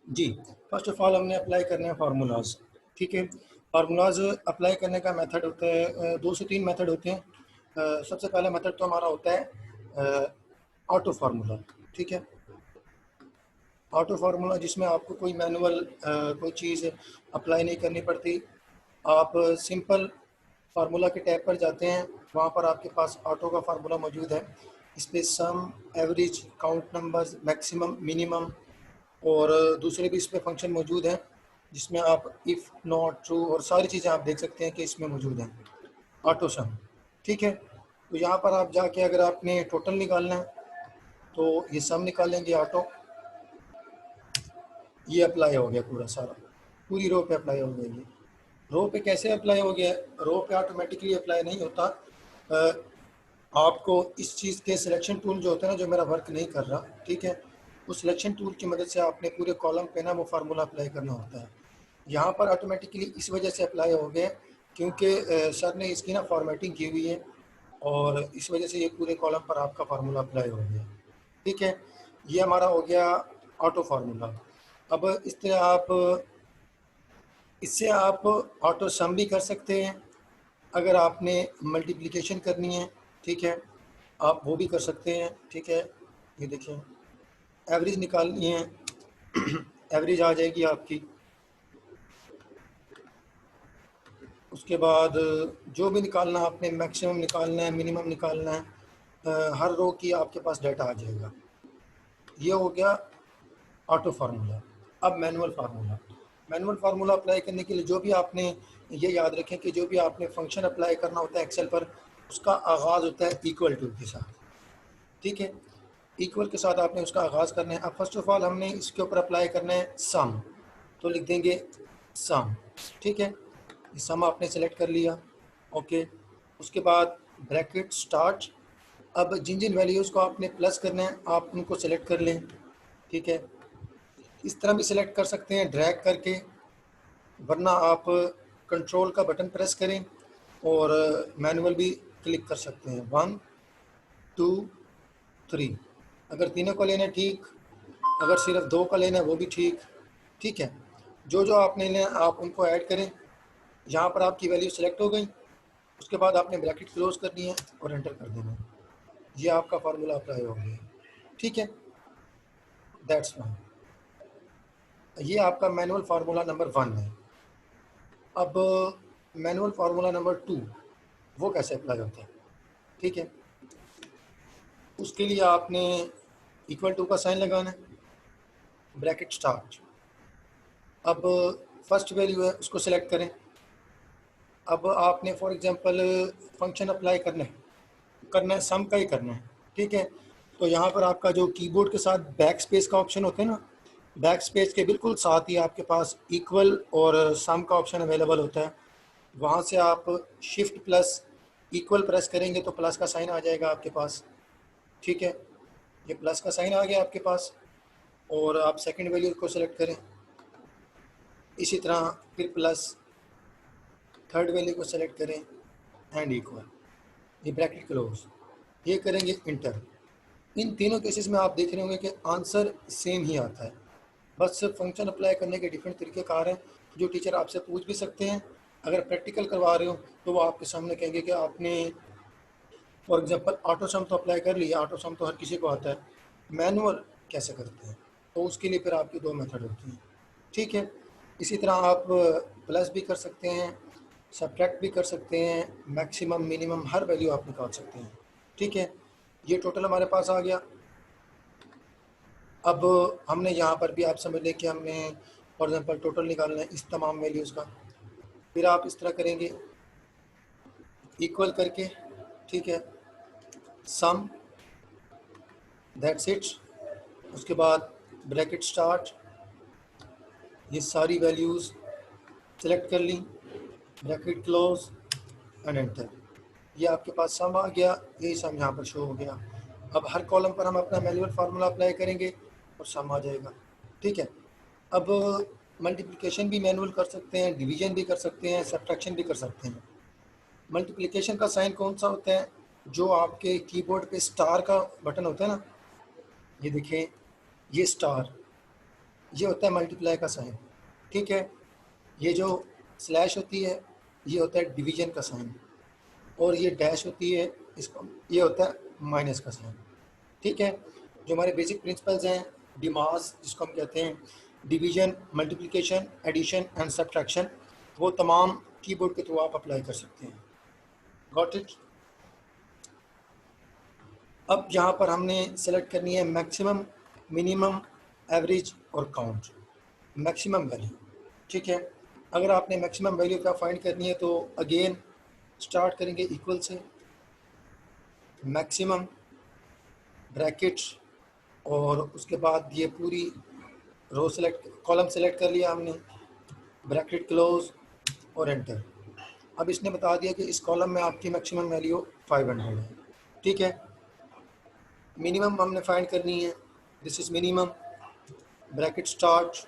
Ji, first of all हमने apply करने हैं फार्मूलाज़, ठीक है? फार्मूलाज़ अप्लाई करने का मेथड होता है 2 से 3 मेथड होते हैं। सबसे पहला मेथड तो हमारा होता है ऑटो फार्मूला, ठीक है? ऑटो फार्मूला जिसमें आपको कोई मैनुअल कोई चीज़ अप्लाई नहीं करनी पड़ती। आप सिंपल फार्मूला के टैब पर जाते हैं, वहाँ पर आपके पास ऑटो का फार्मूला मौजूद है। इस पे sum, average, count numbers, maximum, minimum और दूसरे भी इस पे फंक्शन मौजूद हैं, जिसमें आप इफ़, नॉट, ट्रू और सारी चीज़ें आप देख सकते हैं कि इसमें मौजूद हैं। ऑटो सम, ठीक है? तो यहाँ पर आप जाके अगर आपने टोटल निकालना है तो ये सम निकालेंगे ऑटो, ये अप्लाई हो गया पूरा सारा, पूरी रो पे अप्लाई हो गया। ये रो पे कैसे अप्लाई हो गया? रो पे ऑटोमेटिकली अप्लाई नहीं होता। आपको इस चीज़ के सिलेक्शन टूल जो होता है ना, जो मेरा वर्क नहीं कर रहा, ठीक है, उस सिलेक्शन टूल की मदद से आपने पूरे कॉलम पे ना वो फार्मूला अप्लाई करना होता है। यहाँ पर ऑटोमेटिकली इस वजह से अप्लाई हो गया क्योंकि सर ने इसकी ना फॉर्मेटिंग की हुई है और इस वजह से ये पूरे कॉलम पर आपका फार्मूला अप्लाई हो गया, ठीक है? ये हमारा हो गया ऑटो फार्मूला। अब इस तरह आप इससे आप ऑटो सम भी कर सकते हैं। अगर आपने मल्टीप्लिकेशन करनी है, ठीक है, आप वो भी कर सकते हैं, ठीक है। ये देखिए, एवरेज निकालनी है एवरेज आ जाएगी आपकी। उसके बाद जो भी निकालना है आपने, मैक्सिमम निकालना है, मिनिमम निकालना है, हर रो की आपके पास डाटा आ जाएगा। ये हो गया ऑटो फार्मूला। अब manual formula. Manual formula apply करने के लिए जो भी आपने ये याद रखें कि जो भी आपने फंक्शन अप्लाई करना होता है एक्सेल पर, उसका आगाज़ होता है इक्वल टू के साथ, ठीक है? इक्वल के साथ आपने उसका आगाज़ करना है। अब फर्स्ट ऑफ ऑल हमने इसके ऊपर अप्लाई करना है सम, तो लिख देंगे सम, ठीक है? ये सम आपने सेलेक्ट कर लिया, ओके। उसके बाद ब्रैकेट स्टार्ट। अब जिन जिन वैल्यूज़ को आपने प्लस करना है आप उनको सेलेक्ट कर लें, ठीक है? इस तरह भी सिलेक्ट कर सकते हैं ड्रैग करके, वरना आप कंट्रोल का बटन प्रेस करें और मैनुअल भी क्लिक कर सकते हैं। 1 2 3, अगर तीनों को लेना है ठीक, अगर सिर्फ 2 का लेना है वो भी ठीक, ठीक है? जो जो आपने लेना है आप उनको ऐड करें। यहाँ पर आपकी वैल्यू सेलेक्ट हो गई, उसके बाद आपने ब्रैकेट क्लोज करनी है और एंटर कर देना है। ये आपका फार्मूला अप्लाई हो गया, ठीक है? That's fine. ये आपका मैनुअल फार्मूला नंबर 1 है। अब मैनुअल फार्मूला नंबर 2 वो कैसे अप्लाई होता है, ठीक है? उसके लिए आपने इक्वल टू का साइन लगाना है, ब्रैकेट स्टार्ट। अब फर्स्ट वैल्यू है उसको सेलेक्ट करें। अब आपने फॉर एग्जांपल फंक्शन अप्लाई करना है सम का ही करना है, ठीक है? तो यहाँ पर आपका जो कीबोर्ड के साथ बैक स्पेस का ऑप्शन होता है ना, बैक स्पेस के बिल्कुल साथ ही आपके पास इक्वल और सम का ऑप्शन अवेलेबल होता है। वहाँ से आप शिफ्ट प्लस इक्वल प्रेस करेंगे तो प्लस का साइन आ जाएगा आपके पास, ठीक है? ये प्लस का साइन आ गया आपके पास और आप सेकंड वैल्यू को सेलेक्ट करें। इसी तरह फिर प्लस, थर्ड वैल्यू को सेलेक्ट करें एंड इक्वल, ये ब्रैकेट क्लोज, ये करेंगे इंटर। इन तीनों केसेस में आप देख रहे होंगे कि आंसर सेम ही आता है, बस सिर्फ फंक्शन अप्लाई करने के डिफरेंट तरीक़ेकार हैं जो टीचर आपसे पूछ भी सकते हैं। अगर प्रैक्टिकल करवा रहे हो तो वो आपके सामने कहेंगे कि आपने फॉर एग्जांपल ऑटो सम तो अप्लाई कर लिया, ऑटो सम तो हर किसी को आता है, मैनुअल कैसे करते हैं? तो उसके लिए फिर आपकी 2 मेथड होती हैं, ठीक है? इसी तरह आप प्लस भी कर सकते हैं, सब्ट्रैक्ट भी कर सकते हैं, मैक्सिमम, मिनिमम हर वैल्यू आप निकाल सकते हैं, ठीक है? ये टोटल हमारे पास आ गया। अब हमने यहाँ पर भी आप समझ लें कि हमने फॉर एग्जांपल टोटल निकालना है इस तमाम वैल्यूज़ का। फिर आप इस तरह करेंगे इक्वल करके, ठीक है, सम, दैट्स इट। उसके बाद ब्रैकेट स्टार्ट, ये सारी वैल्यूज़ सेलेक्ट कर ली, ब्रैकेट क्लोज एंड एंटर। ये आपके पास सम आ गया, यही सम यहाँ पर शो हो गया। अब हर कॉलम पर हम अपना मैनुअल फार्मूला अप्लाई करेंगे और सम आ जाएगा, ठीक है? अब मल्टीप्लिकेशन भी मैनुअल कर सकते हैं, डिवीजन भी कर सकते हैं, सब्ट्रैक्शन भी कर सकते हैं। मल्टीप्लिकेशन का साइन कौन सा होता है? जो आपके कीबोर्ड पे स्टार का बटन होता है ना, ये देखें, ये स्टार, ये होता है मल्टीप्लाई का साइन, ठीक है। ये जो स्लैश होती है ये होता है डिवीजन का साइन, और ये डैश होती है इसको, ये होता है माइनस का साइन, ठीक है। जो हमारे बेसिक प्रिंसिपल्स हैं डिमास जिसको हम कहते हैं, division, multiplication, addition and subtraction, वो तमाम कीबोर्ड के थ्रू आप अप्लाई कर सकते हैं। Got it. अब यहाँ पर हमने सेलेक्ट करनी है मैक्सिमम, मिनिमम, एवरेज और काउंट, मैक्सिमम वैल्यू, ठीक है। अगर आपने मैक्सिमम वैल्यू क्या फाइंड करनी है तो अगेन स्टार्ट करेंगे इक्वल से, मैक्सिमम ब्रैकेट, और उसके बाद ये पूरी रो सेलेक्ट, कॉलम सेलेक्ट कर लिया हमने, ब्रैकेट क्लोज और एंटर। अब इसने बता दिया कि इस कॉलम में आपकी मैक्सिमम वैल्यू 500 है, ठीक है। मिनिमम हमने फाइंड करनी है, this is minimum, bracket start.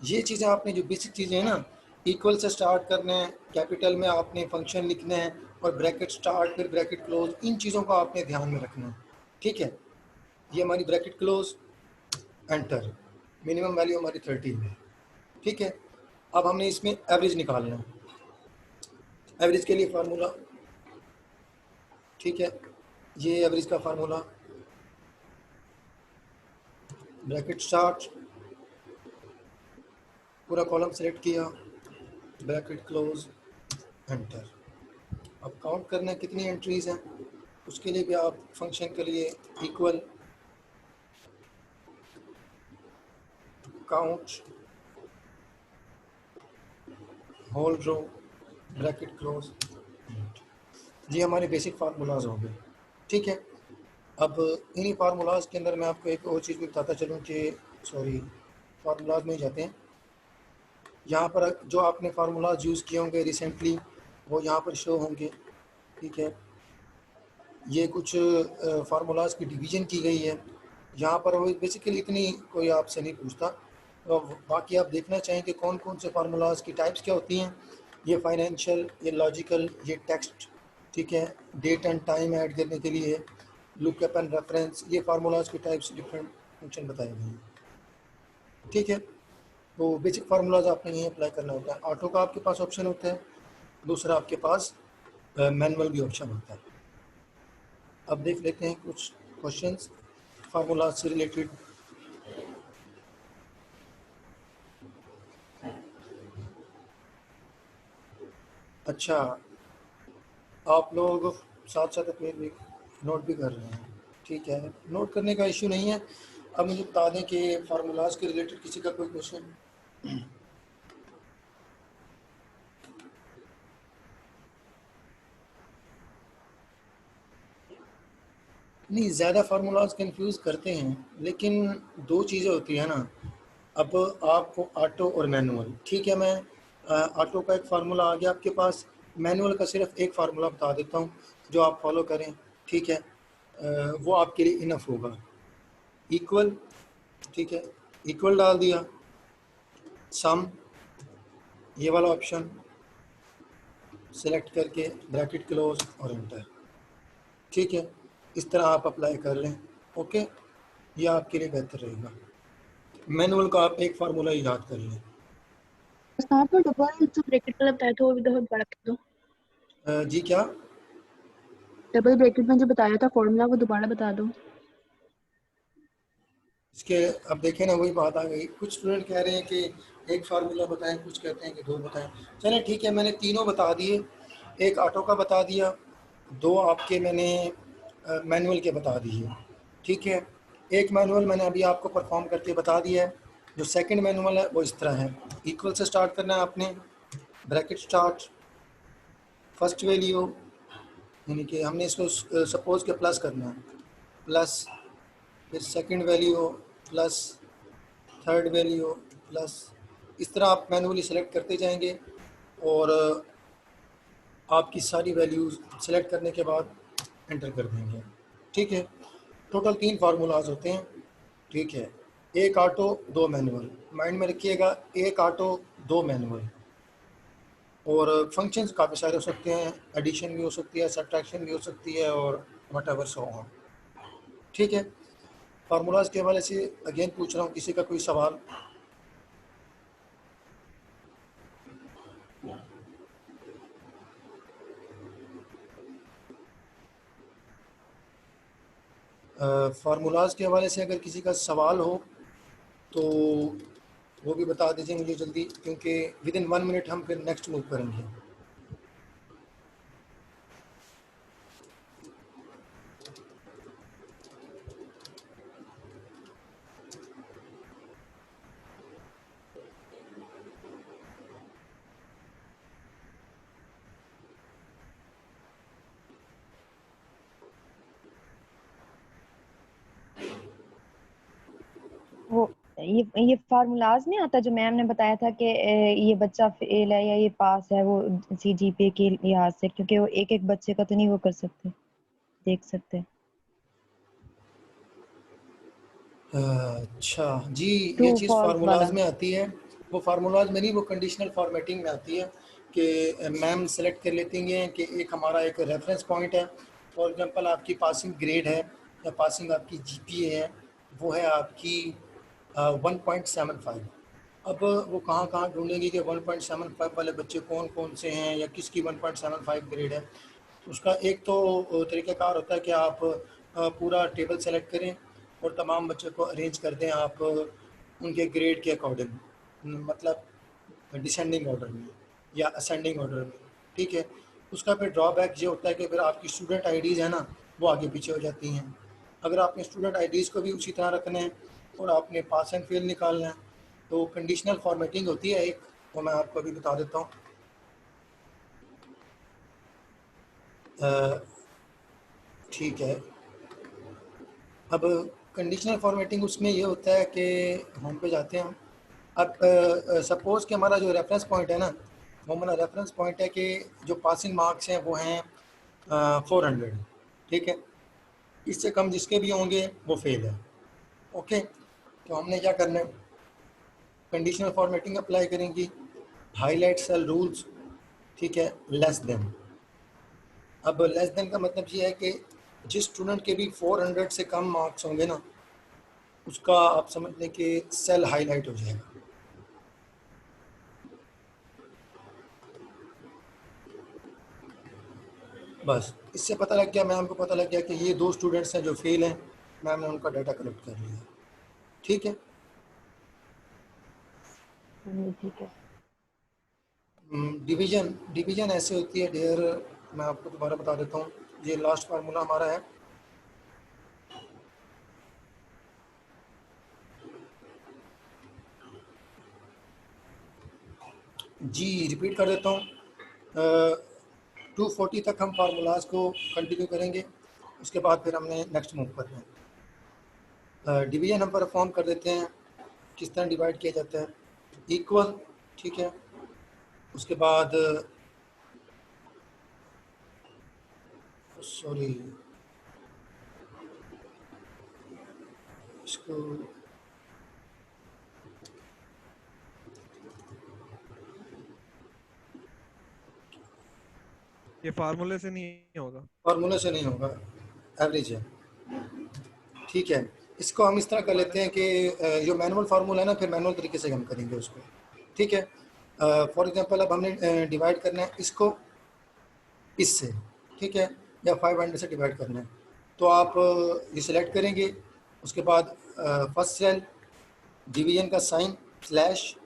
ये चीज़ें आपने जो बेसिक चीज़ें हैं ना, इक्वल से स्टार्ट करना है, कैपिटल में आपने फंक्शन लिखना है, और ब्रैकेट स्टार्ट फिर ब्रैकेट क्लोज, इन चीज़ों को आपने ध्यान में रखना है, ठीक है। ये हमारी bracket close, enter, minimum value हमारी 30 है, ठीक है। अब हमने इसमें एवरेज निकालना है, एवरेज के लिए फार्मूला, ठीक है। ये एवरेज का फार्मूला, ब्रैकेट स्टार्ट, पूरा कॉलम सेलेक्ट किया, ब्रैकेट क्लोज, एंटर। अब काउंट करना है कितनी एंट्रीज हैं, उसके लिए भी आप फंक्शन के लिए इक्वल काउंट होल रो ब्रैकेट क्लोज, ये हमारे बेसिक फार्मूलाज हो गए, ठीक है। अब इन्हीं फार्मूलाज के अंदर मैं आपको एक और चीज़ भी बताता चलूँ कि, सॉरी, फार्मूलाज में ही जाते हैं। यहाँ पर जो आपने फार्मूलाज यूज़ किए होंगे रिसेंटली वो यहाँ पर शो होंगे, ठीक है। ये कुछ फार्मूलाज की डिवीज़न की गई है यहाँ पर, वो बेसिकली इतनी कोई आपसे नहीं पूछता, तो बाकी आप देखना चाहें कि कौन कौन से फार्मूलाज की टाइप्स क्या होती हैं। ये फाइनेंशियल, ये लॉजिकल, ये टेक्स्ट, ठीक है, डेट एंड टाइम ऐड करने के लिए, लुकअप एंड रेफरेंस, ये फार्मूलाज की टाइप्स डिफरेंट फंक्शन बताए गए हैं, ठीक है। तो बेसिक फार्मूलाज आपने यही अप्लाई करना होता है। ऑटो का आपके पास ऑप्शन होता है, दूसरा आपके पास मैनुअल भी ऑप्शन होता है। अब देख लेते हैं कुछ क्वेश्चंस फार्मूला से रिलेटेड। अच्छा, आप लोग साथ साथ अपने भी नोट भी कर रहे हैं, ठीक है, नोट करने का इश्यू नहीं है। अब मुझे बता दें कि फार्मूलाज के रिलेटेड किसी का कोई क्वेश्चन? नहीं, ज़्यादा फार्मूलाज कंफ्यूज करते हैं, लेकिन दो चीज़ें होती हैं ना। अब आपको ऑटो और मैनुअल, ठीक है, मैं ऑटो का एक फार्मूला आ गया आपके पास, मैनुअल का सिर्फ एक फार्मूला बता देता हूँ जो आप फॉलो करें, ठीक है। वो आपके लिए इनफ होगा। इक्वल, ठीक है, इक्वल डाल दिया, सम, ये वाला ऑप्शन सेलेक्ट करके ब्रैकेट क्लोज और एंटर, ठीक है। इस तरह आप अप्लाई कर लें, ओके, ये आपके लिए बेहतर रहेगा। मैनुअल का आप एक फार्मूला ही याद कर लें। साथ में डबल जो ब्रैकेट वाला बताया था वो भी बहुत बड़ा कर दो। जी क्या? डबल ब्रैकेट में जो बताया था फॉर्मूला वो दोबारा बता दो। इसके अब देखें ना, वही बात आ गई, कुछ स्टूडेंट कह रहे हैं कि एक फार्मूला बताएं, कुछ कहते हैं कि दो बताएं। चलें ठीक है, मैंने तीनों बता दिए, एक ऑटो का बता दिया, दो आपके मैंने मैनुअल के बता दिए, ठीक है। एक मैनुअल मैंने अभी आपको परफॉर्म करके बता दिया है। जो सेकंड मैनुअल है वो इस तरह है, इक्वल से स्टार्ट करना है आपने, ब्रैकेट स्टार्ट, फर्स्ट वैल्यू, यानी कि हमने इसको सपोज के प्लस करना है, प्लस, फिर second value plus, third value plus, इस तरह आप मैनुअली सेलेक्ट करते जाएंगे, और आपकी सारी वैल्यूज़ सेलेक्ट करने के बाद एंटर कर देंगे, ठीक है। टोटल 3 फार्मूलाज होते हैं, ठीक है। एक ऑटो, दो मैनुअल, माइंड में रखिएगा, एक ऑटो, दो मैनुअल। और फंक्शंस काफ़ी सारे हो सकते हैं, एडिशन भी हो सकती है, सब्ट्रैक्शन भी हो सकती है, और वट एवर सो ऑन, ठीक है। फार्मूलाज के हवाले से अगेन पूछ रहा हूँ, किसी का कोई सवाल? फार्मूलाज के हवाले से अगर किसी का सवाल हो तो वो भी बता दीजिए मुझे जल्दी, क्योंकि विद इन 1 मिनट हम फिर नेक्स्ट मूव करेंगे। वो ये फार्मूलाज नहीं आता जो मैम ने बताया था कि ये बच्चा फेल है या ये पास है, वो सीजीपीए के लिहाज से, क्योंकि वो एक एक बच्चे का तो नहीं वो कर सकते, देख सकते। अच्छा जी, ट्रू ये चीज़ फॉल्स वाला। फार्मूलाज में आती है। वो फार्मूलाज में नहीं, वो कंडीशनल फॉर्मेटिंग में आती है कि मैम सेलेक्ट कर लेती हैं कि एक हमारा एक रेफरेंस पॉइंट है। फॉर एग्जांपल आपकी पासिंग ग्रेड है या पासिंग आपकी जीपीए है, वो है आपकी 1.75। अब वो कहाँ कहाँ ढूंढेंगे कि 1.75 वाले बच्चे कौन कौन से हैं या किसकी 1.75 ग्रेड है। उसका एक तो तरीक़ाकार होता है कि आप पूरा टेबल सेलेक्ट करें और तमाम बच्चों को अरेंज कर दें आप उनके ग्रेड के अकॉर्डिंग, मतलब डिसेंडिंग ऑर्डर में या असेंडिंग ऑर्डर में, ठीक है। उसका फिर ड्रॉबैक ये होता है कि फिर आपकी स्टूडेंट आईडीज़ है ना, वो आगे पीछे हो जाती हैं। अगर आपने स्टूडेंट आईडीज़ को भी उसी तरह रखना है और आपने पास एंड फेल निकालना है, तो कंडीशनल फॉर्मेटिंग होती है एक, वो मैं आपको अभी बता देता हूँ। ठीक है, अब कंडीशनल फॉर्मेटिंग उसमें ये होता है कि होम पे जाते हैं हम। अब सपोज़ कि हमारा जो रेफरेंस पॉइंट है ना, वो हमारा रेफरेंस पॉइंट है कि जो पासिंग मार्क्स हैं वो हैं 400, ठीक है। इससे कम जिसके भी होंगे वो फेल है, ओके। तो हमने क्या करना है, कंडीशनल फॉर्मेटिंग अप्लाई करेंगी, हाईलाइट सेल रूल्स, ठीक है, लेस देन। अब लेस देन का मतलब ये है कि जिस स्टूडेंट के भी 400 से कम मार्क्स होंगे ना, उसका आप समझ लें कि सेल हाईलाइट हो जाएगा। बस इससे पता लग गया, मैम को पता लग गया कि ये 2 स्टूडेंट्स हैं जो फेल हैं, मैम ने उनका डाटा कलेक्ट कर लिया, ठीक है। ठीक है। डिवीज़न डिवीज़न ऐसे होती है डियर, मैं आपको दोबारा बता देता हूँ। ये लास्ट फार्मूला हमारा है, जी रिपीट कर देता हूँ। 240 तक हम फार्मूलाज को कंटिन्यू करेंगे, उसके बाद फिर हमने नेक्स्ट मूव करना है। डिवीज़न हम परफॉर्म कर देते हैं, किस तरह डिवाइड किया जाता है, इक्वल, ठीक है। उसके बाद सॉरी इसको ये फार्मूले से नहीं होगा, फार्मूले से नहीं होगा, एवरेज है, ठीक है। इसको हम इस तरह कर लेते हैं कि जो मैनुअल फार्मूला है ना, फिर मैनुअल तरीके से हम करेंगे उसको, ठीक है। फॉर एग्जांपल अब हमने डिवाइड करना है इसको इससे, ठीक है, या 500 से डिवाइड करना है। तो आप ये सिलेक्ट करेंगे, उसके बाद फर्स्ट सेल, डिवीजन का साइन स्लैश,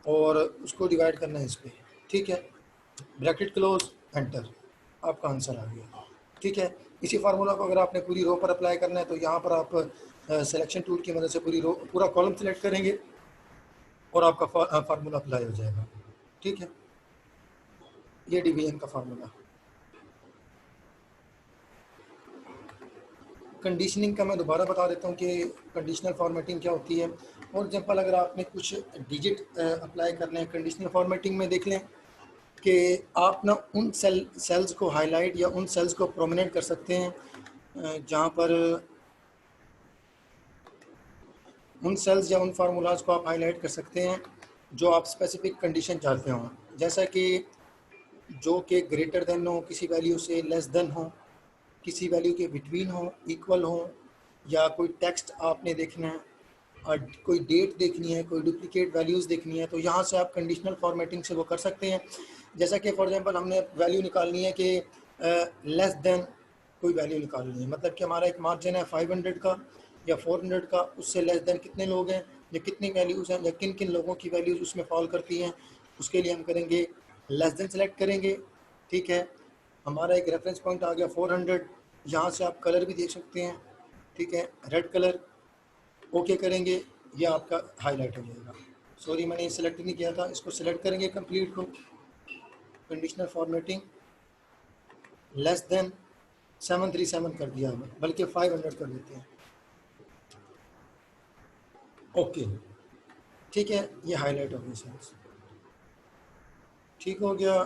और उसको डिवाइड करना है इस पर, ठीक है, ब्रैकेट क्लोज, एंटर, आपका आंसर आ गया, ठीक है। इसी फार्मूला को अगर आपने पूरी रो पर अप्लाई करना है तो यहाँ पर आप सिलेक्शन टूल की मदद से पूरी रो, पूरा कॉलम सेलेक्ट करेंगे और आपका फार्मूला अप्लाई हो जाएगा, ठीक है। ये डिवीजन का फार्मूला। कंडीशनिंग का मैं दोबारा बता देता हूँ कि कंडीशनल फॉर्मेटिंग क्या होती है। फॉर एग्जांपल अगर आपने कुछ डिजिट अप्लाई करने हैं कंडीशनल फॉर्मेटिंग में, देख लें कि आप ना उन सेल्स को हाईलाइट या उन सेल्स को प्रोमिनेंट कर सकते हैं जहाँ पर उन सेल्स या उन फार्मूलाज को आप हाईलाइट कर सकते हैं जो आप स्पेसिफिक कंडीशन चाहते हों, जैसा कि जो कि ग्रेटर देन हो किसी वैल्यू से, लेस देन हो किसी वैल्यू के बिटवीन हो, इक्वल हो, या कोई टेक्स्ट आपने देखना है और कोई डेट देखनी है, कोई डुप्लीकेट वैल्यूज़ देखनी है, तो यहाँ से आप कंडीशनल फॉर्मेटिंग से वो कर सकते हैं। जैसा कि फॉर एग्जांपल हमने वैल्यू निकालनी है कि लेस देन कोई वैल्यू निकालनी है, मतलब कि हमारा एक मार्जिन है 500 का या 400 का, उससे लेस देन कितने लोग हैं या कितनी वैल्यूज़ हैं या किन किन लोगों की वैल्यूज़ उसमें फॉल करती हैं, उसके लिए हम करेंगे लेस देन सेलेक्ट करेंगे। ठीक है, हमारा एक रेफरेंस पॉइंट आ गया 400, यहाँ से आप कलर भी देख सकते हैं। ठीक है, रेड कलर ओके करेंगे, ये आपका हाईलाइट हो जाएगा। सॉरी मैंने सेलेक्ट नहीं किया था, इसको सेलेक्ट करेंगे कंप्लीट को, कंडीशनल फॉर्मेटिंग लेस देन 737 कर दिया हमें, बल्कि 500 कर देते हैं। ओके ठीक है, ये हाईलाइट हो गई सेल्स। ठीक हो गया,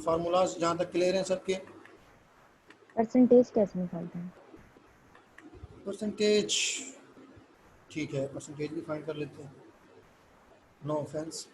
फार्मूलाज जहाँ तक क्लियर हैं सबके? परसेंटेज कैसे निकालते हैं? परसेंटेज ठीक है, परसेंटेज भी फाइंड कर लेते हैं, नो ऑफेंस।